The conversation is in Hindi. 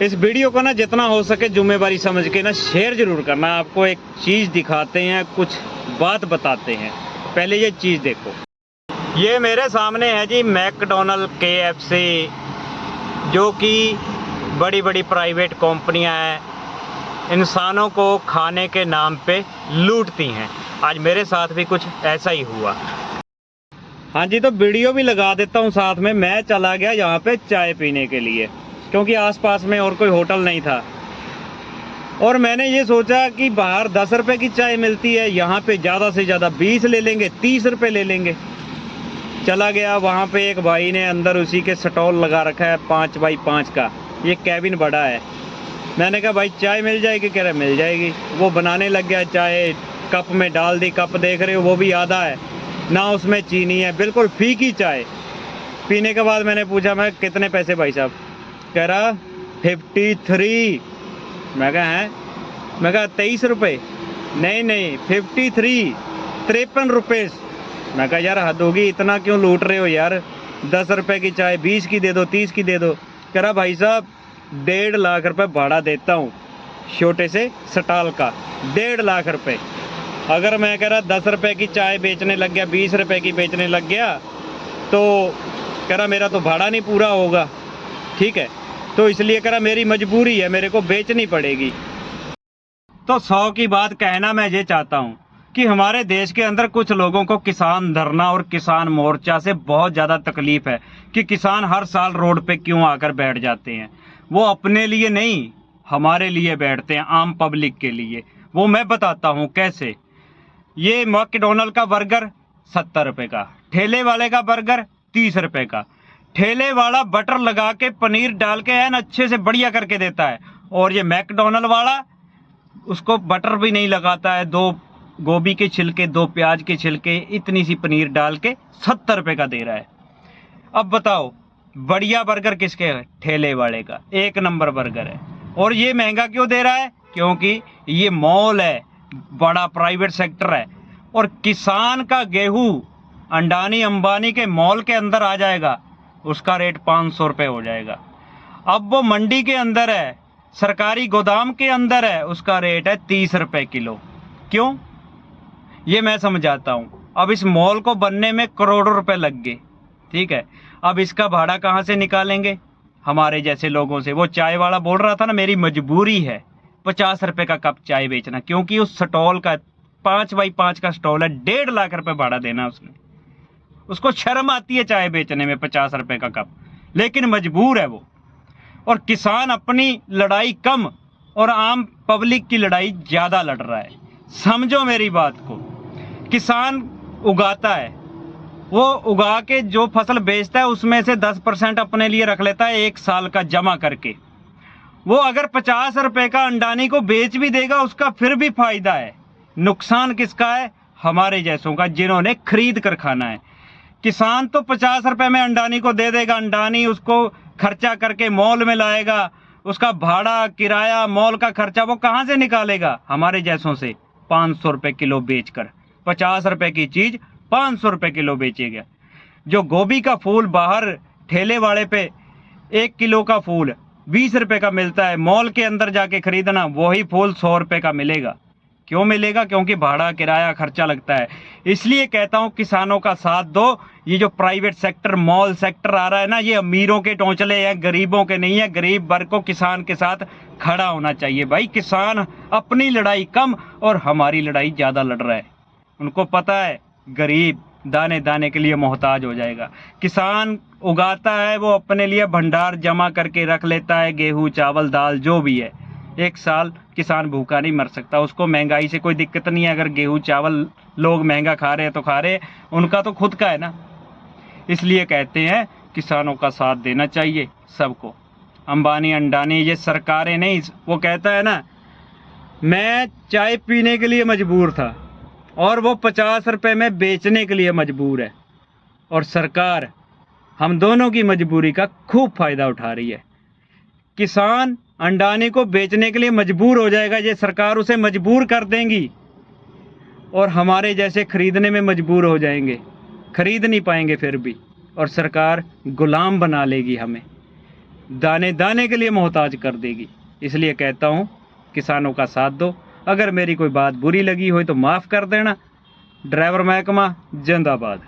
इस वीडियो को ना जितना हो सके जिम्मेवारी समझ के ना शेयर जरूर करना। आपको एक चीज़ दिखाते हैं, कुछ बात बताते हैं। पहले ये चीज़ देखो, ये मेरे सामने है जी मैकडॉनल्ड, KFC, जो कि बड़ी बड़ी प्राइवेट कंपनियां हैं, इंसानों को खाने के नाम पे लूटती हैं। आज मेरे साथ भी कुछ ऐसा ही हुआ। हाँ जी, तो वीडियो भी लगा देता हूँ साथ में। मैं चला गया यहाँ पे चाय पीने के लिए, क्योंकि आसपास में और कोई होटल नहीं था। और मैंने ये सोचा कि बाहर 10 रुपए की चाय मिलती है, यहाँ पे ज़्यादा से ज़्यादा 20 ले लेंगे, 30 रुपए ले लेंगे। चला गया वहाँ पे, एक भाई ने अंदर उसी के स्टॉल लगा रखा है 5 बाई 5 का। ये कैबिन बड़ा है। मैंने कहा भाई चाय मिल जाएगी? कह रहा मिल जाएगी। वो बनाने लग गया चाय, कप में डाल दी। कप देख रहे हो वो भी आधा है, ना उसमें चीनी है, बिल्कुल फीकी चाय। पीने के बाद मैंने पूछा, मैं कितने पैसे भाई साहब? कह रहा 53। मैं कहा हैं? मैं कहा 23 रुपये? नहीं 53, 53 रुपये। मैं कहा यार हद होगी, इतना क्यों लूट रहे हो यार? 10 रुपये की चाय 20 की दे दो, 30 की दे दो। कह रहा भाई साहब 1.5 लाख रुपए भाड़ा देता हूँ छोटे से स्टॉल का, 1.5 लाख रुपए। अगर मैं कह रहा 10 रुपये की चाय बेचने लग गया, 20 रुपये की बेचने लग गया, तो कह रहा मेरा तो भाड़ा नहीं पूरा होगा। ठीक है, तो इसलिए कह रहा मेरी मजबूरी है, मेरे को बेचनी पड़ेगी। तो 100 की बात कहना मैं ये चाहता हूँ कि हमारे देश के अंदर कुछ लोगों को किसान धरना और किसान मोर्चा से बहुत ज़्यादा तकलीफ है कि किसान हर साल रोड पे क्यों आकर बैठ जाते हैं। वो अपने लिए नहीं, हमारे लिए बैठते हैं, आम पब्लिक के लिए। वो मैं बताता हूँ कैसे। ये मैकडॉनल्ड का बर्गर 70 रुपये का, ठेले वाले का बर्गर 30 रुपये का। ठेले वाला बटर लगा के पनीर डाल के एन अच्छे से बढ़िया करके देता है, और ये मैकडॉनल्ड वाला उसको बटर भी नहीं लगाता है। 2 गोभी के छिलके, 2 प्याज के छिलके, इतनी सी पनीर डाल के 70 रुपये का दे रहा है। अब बताओ बढ़िया बर्गर किसके है? ठेले वाले का। 1 नंबर बर्गर है। और ये महंगा क्यों दे रहा है? क्योंकि ये मॉल है, बड़ा प्राइवेट सेक्टर है। और किसान का गेहूं अंडानी अंबानी के मॉल के अंदर आ जाएगा, उसका रेट 500 रुपये हो जाएगा। अब वो मंडी के अंदर है, सरकारी गोदाम के अंदर है, उसका रेट है 30 रुपये किलो। क्यों? ये मैं समझाता हूँ। अब इस मॉल को बनने में करोड़ों रुपए लग गए, ठीक है। अब इसका भाड़ा कहाँ से निकालेंगे? हमारे जैसे लोगों से। वो चाय वाला बोल रहा था ना, मेरी मजबूरी है 50 रुपये का कप चाय बेचना, क्योंकि उस स्टॉल का 5 बाई 5 का स्टॉल है, 1.5 लाख रुपए भाड़ा देना उसने। उसको शर्म आती है चाय बेचने में 50 रुपये का कप, लेकिन मजबूर है वो। और किसान अपनी लड़ाई कम और आम पब्लिक की लड़ाई ज़्यादा लड़ रहा है। समझो मेरी बात को। किसान उगाता है, वो उगा के जो फसल बेचता है उसमें से 10% अपने लिए रख लेता है 1 साल का जमा करके। वो अगर 50 रुपये का अंडानी को बेच भी देगा, उसका फिर भी फायदा है। नुकसान किसका है? हमारे जैसों का, जिन्होंने खरीद कर खाना है। किसान तो 50 रुपये में अंडानी को दे देगा, अंडानी उसको खर्चा करके मॉल में लाएगा, उसका भाड़ा, किराया, मॉल का खर्चा वो कहाँ से निकालेगा? हमारे जैसों से 500 रुपये किलो बेचकर। 50 रुपये की चीज़ 500 रुपये किलो बेचेगा। जो गोभी का फूल बाहर ठेले वाले पे 1 किलो का फूल 20 रुपये का मिलता है, मॉल के अंदर जाके खरीदना वही फूल 100 रुपये का मिलेगा। क्यों मिलेगा? क्योंकि भाड़ा, किराया, खर्चा लगता है। इसलिए कहता हूँ किसानों का साथ दो। ये जो प्राइवेट सेक्टर, मॉल सेक्टर आ रहा है ना, ये अमीरों के टोंचले हैं, गरीबों के नहीं है। गरीब वर्ग को किसान के साथ खड़ा होना चाहिए भाई। किसान अपनी लड़ाई कम और हमारी लड़ाई ज़्यादा लड़ रहा है। उनको पता है गरीब दाने दाने के लिए मोहताज हो जाएगा। किसान उगाता है, वो अपने लिए भंडार जमा करके रख लेता है, गेहूँ, चावल, दाल, जो भी है। 1 साल किसान भूखा नहीं मर सकता। उसको महंगाई से कोई दिक्कत नहीं है। अगर गेहूँ चावल लोग महंगा खा रहे हैं तो खा रहे हैं, उनका तो खुद का है ना। इसलिए कहते हैं किसानों का साथ देना चाहिए सबको। अंबानी, अंडानी, ये सरकारें नहीं। वो कहता है ना, मैं चाय पीने के लिए मजबूर था और वो 50 रुपये में बेचने के लिए मजबूर है। और सरकार हम दोनों की मजबूरी का खूब फायदा उठा रही है। किसान अंडानी को बेचने के लिए मजबूर हो जाएगा, ये सरकार उसे मजबूर कर देंगी, और हमारे जैसे खरीदने में मजबूर हो जाएंगे, खरीद नहीं पाएंगे फिर भी, और सरकार गुलाम बना लेगी हमें। दाने दाने के लिए मोहताज कर देगी। इसलिए कहता हूँ किसानों का साथ दो। अगर मेरी कोई बात बुरी लगी हो तो माफ़ कर देना। ड्राइवर महकमा जिंदाबाद।